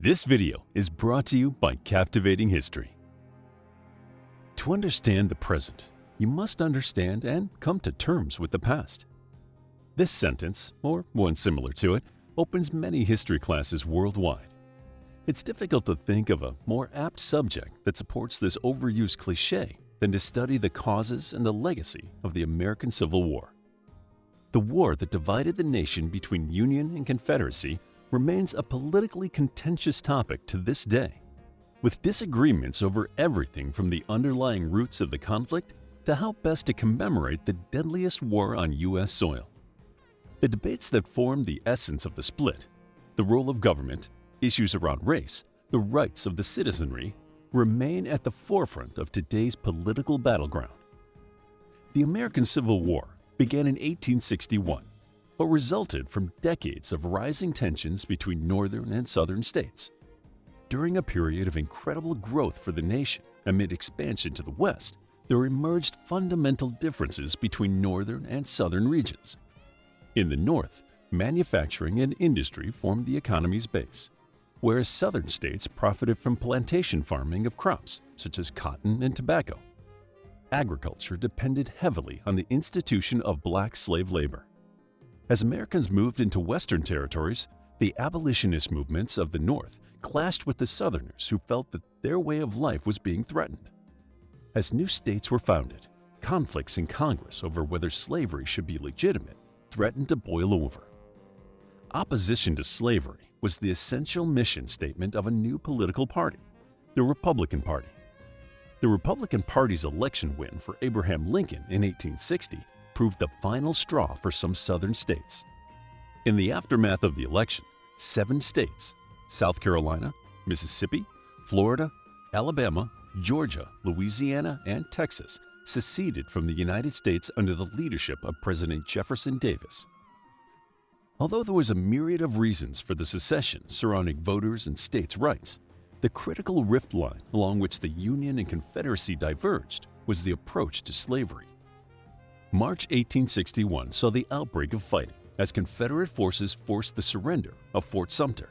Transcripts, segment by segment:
This video is brought to you by Captivating History. To understand the present, you must understand and come to terms with the past. This sentence, or one similar to it, opens many history classes worldwide. It's difficult to think of a more apt subject that supports this overused cliché than to study the causes and the legacy of the American Civil War. The war that divided the nation between Union and Confederacy remains a politically contentious topic to this day, with disagreements over everything from the underlying roots of the conflict to how best to commemorate the deadliest war on U.S. soil. The debates that form the essence of the split, the role of government, issues around race, the rights of the citizenry, remain at the forefront of today's political battleground. The American Civil War began in 1861, but resulted from decades of rising tensions between northern and southern states. During a period of incredible growth for the nation amid expansion to the west, there emerged fundamental differences between northern and southern regions. In the north, manufacturing and industry formed the economy's base, whereas southern states profited from plantation farming of crops such as cotton and tobacco. Agriculture depended heavily on the institution of black slave labor. As Americans moved into Western territories, the abolitionist movements of the North clashed with the Southerners who felt that their way of life was being threatened. As new states were founded, conflicts in Congress over whether slavery should be legitimate threatened to boil over. Opposition to slavery was the essential mission statement of a new political party, the Republican Party. The Republican Party's election win for Abraham Lincoln in 1860 proved the final straw for some southern states. In the aftermath of the election, 7 states, South Carolina, Mississippi, Florida, Alabama, Georgia, Louisiana, and Texas, seceded from the United States under the leadership of President Jefferson Davis. Although there was a myriad of reasons for the secession surrounding voters and states' rights, the critical rift line along which the Union and Confederacy diverged was the approach to slavery. March 1861 saw the outbreak of fighting as Confederate forces forced the surrender of Fort Sumter.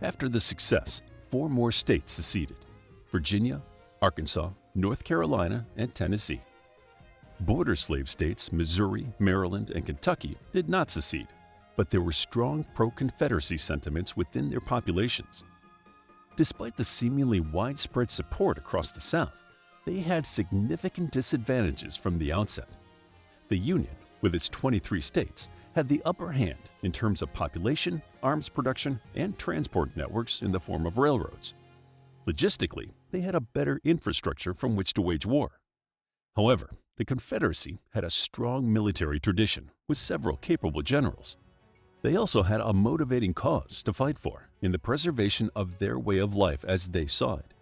After the success, 4 more states seceded: Virginia, Arkansas, North Carolina, and Tennessee. Border slave states Missouri, Maryland, and Kentucky did not secede, but there were strong pro-Confederacy sentiments within their populations. Despite the seemingly widespread support across the South, they had significant disadvantages from the outset. The Union, with its 23 states, had the upper hand in terms of population, arms production, and transport networks in the form of railroads. Logistically, they had a better infrastructure from which to wage war. However, the Confederacy had a strong military tradition with several capable generals. They also had a motivating cause to fight for in the preservation of their way of life as they saw it.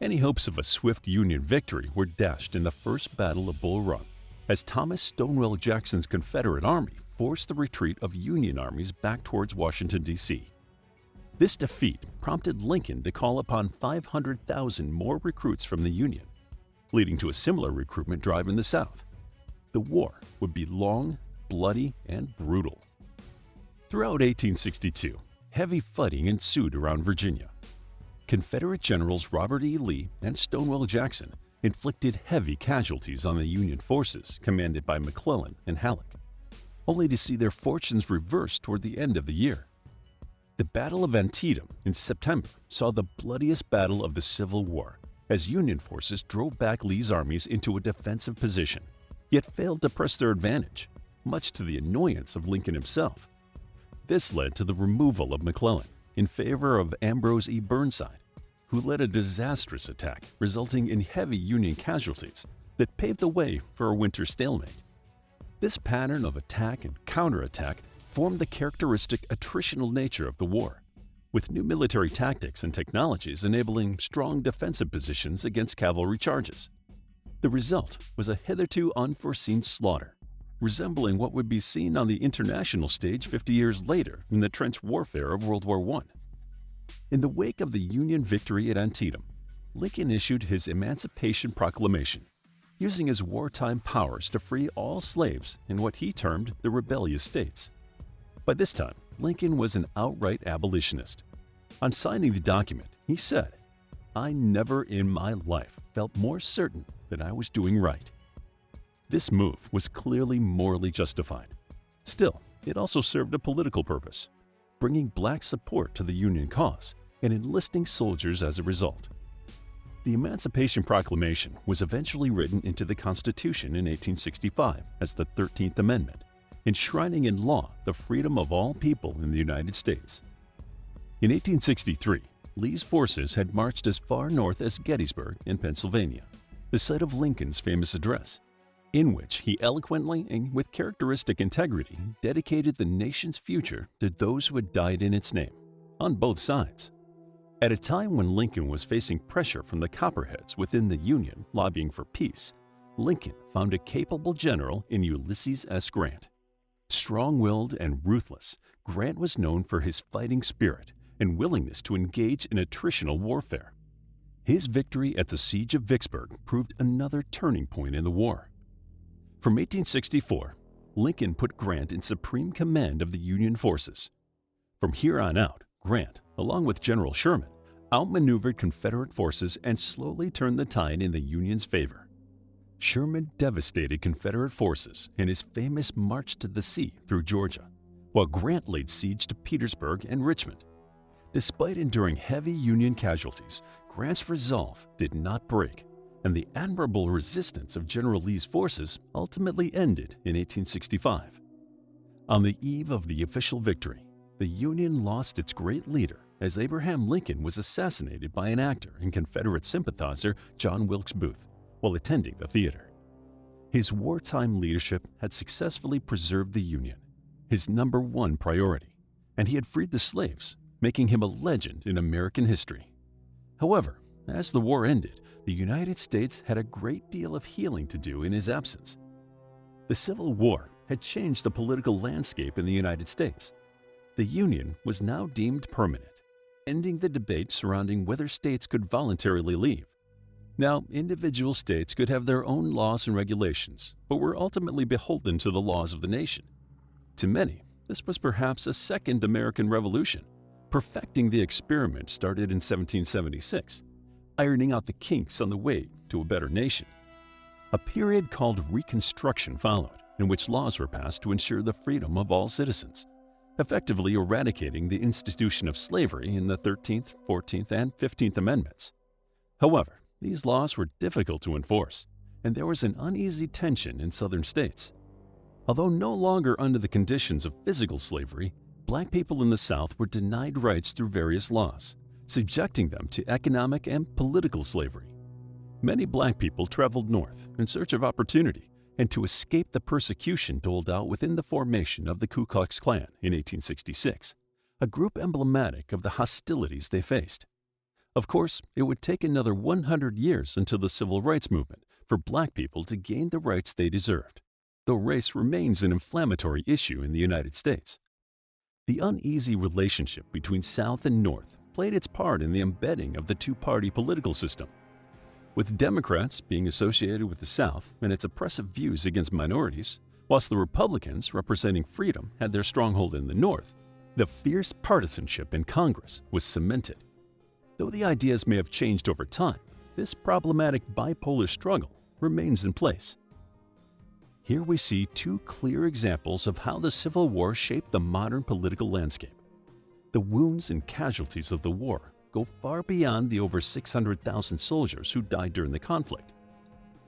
Any hopes of a swift Union victory were dashed in the First Battle of Bull Run, as Thomas Stonewall Jackson's Confederate Army forced the retreat of Union armies back towards Washington, D.C. This defeat prompted Lincoln to call upon 500,000 more recruits from the Union, leading to a similar recruitment drive in the South. The war would be long, bloody, and brutal. Throughout 1862, heavy fighting ensued around Virginia. Confederate Generals Robert E. Lee and Stonewall Jackson inflicted heavy casualties on the Union forces commanded by McClellan and Halleck, only to see their fortunes reversed toward the end of the year. The Battle of Antietam in September saw the bloodiest battle of the Civil War, as Union forces drove back Lee's armies into a defensive position, yet failed to press their advantage, much to the annoyance of Lincoln himself. This led to the removal of McClellan in favor of Ambrose E. Burnside, who led a disastrous attack resulting in heavy Union casualties that paved the way for a winter stalemate. This pattern of attack and counterattack formed the characteristic attritional nature of the war, with new military tactics and technologies enabling strong defensive positions against cavalry charges. The result was a hitherto unforeseen slaughter, resembling what would be seen on the international stage 50 years later in the trench warfare of World War I. In the wake of the Union victory at Antietam, Lincoln issued his Emancipation Proclamation, using his wartime powers to free all slaves in what he termed the rebellious states. By this time, Lincoln was an outright abolitionist. On signing the document, he said, "I never in my life felt more certain that I was doing right." This move was clearly morally justified. Still, it also served a political purpose, bringing black support to the Union cause and enlisting soldiers as a result. The Emancipation Proclamation was eventually written into the Constitution in 1865 as the 13th Amendment, enshrining in law the freedom of all people in the United States. In 1863, Lee's forces had marched as far north as Gettysburg in Pennsylvania, the site of Lincoln's famous address, in which he eloquently and with characteristic integrity dedicated the nation's future to those who had died in its name, on both sides. At a time when Lincoln was facing pressure from the Copperheads within the Union lobbying for peace, Lincoln found a capable general in Ulysses S. Grant. Strong-willed and ruthless, Grant was known for his fighting spirit and willingness to engage in attritional warfare. His victory at the Siege of Vicksburg proved another turning point in the war. From 1864, Lincoln put Grant in supreme command of the Union forces. From here on out, Grant, along with General Sherman, outmaneuvered Confederate forces and slowly turned the tide in the Union's favor. Sherman devastated Confederate forces in his famous March to the Sea through Georgia, while Grant laid siege to Petersburg and Richmond. Despite enduring heavy Union casualties, Grant's resolve did not break, and the admirable resistance of General Lee's forces ultimately ended in 1865. On the eve of the official victory, the Union lost its great leader as Abraham Lincoln was assassinated by an actor and Confederate sympathizer John Wilkes Booth while attending the theater. His wartime leadership had successfully preserved the Union, his number one priority, and he had freed the slaves, making him a legend in American history. However, as the war ended, the United States had a great deal of healing to do in his absence. The Civil War had changed the political landscape in the United States. The Union was now deemed permanent, ending the debate surrounding whether states could voluntarily leave. Now, individual states could have their own laws and regulations, but were ultimately beholden to the laws of the nation. To many, this was perhaps a second American Revolution, perfecting the experiment started in 1776, ironing out the kinks on the way to a better nation. A period called Reconstruction followed, in which laws were passed to ensure the freedom of all citizens, effectively eradicating the institution of slavery in the 13th, 14th, and 15th Amendments. However, these laws were difficult to enforce, and there was an uneasy tension in southern states. Although no longer under the conditions of physical slavery, black people in the South were denied rights through various laws, subjecting them to economic and political slavery. Many black people traveled north in search of opportunity and to escape the persecution doled out within the formation of the Ku Klux Klan in 1866, a group emblematic of the hostilities they faced. Of course, it would take another 100 years until the Civil Rights Movement for black people to gain the rights they deserved, though race remains an inflammatory issue in the United States. The uneasy relationship between South and North played its part in the embedding of the two-party political system. With Democrats being associated with the South and its oppressive views against minorities, whilst the Republicans representing freedom had their stronghold in the North, the fierce partisanship in Congress was cemented. Though the ideas may have changed over time, this problematic bipolar struggle remains in place. Here we see two clear examples of how the Civil War shaped the modern political landscape. The wounds and casualties of the war go far beyond the over 600,000 soldiers who died during the conflict.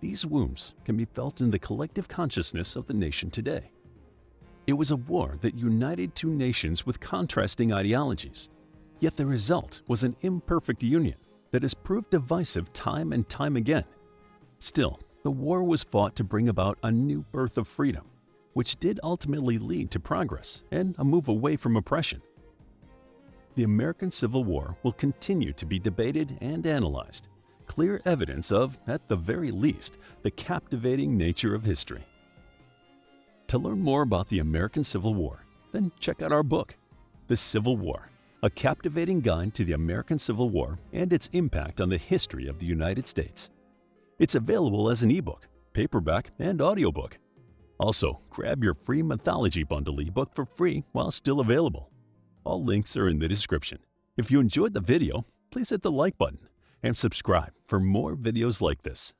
These wounds can be felt in the collective consciousness of the nation today. It was a war that united two nations with contrasting ideologies, yet the result was an imperfect union that has proved divisive time and time again. Still, the war was fought to bring about a new birth of freedom, which did ultimately lead to progress and a move away from oppression. The American Civil War will continue to be debated and analyzed, clear evidence of, at the very least, the captivating nature of history. To learn more about the American Civil War, then check out our book, The Civil War, a captivating guide to the American Civil War and its impact on the history of the United States. It's available as an ebook, paperback, and audiobook. Also, grab your free mythology bundle ebook for free while still available. All links are in the description. If you enjoyed the video, please hit the like button and subscribe for more videos like this.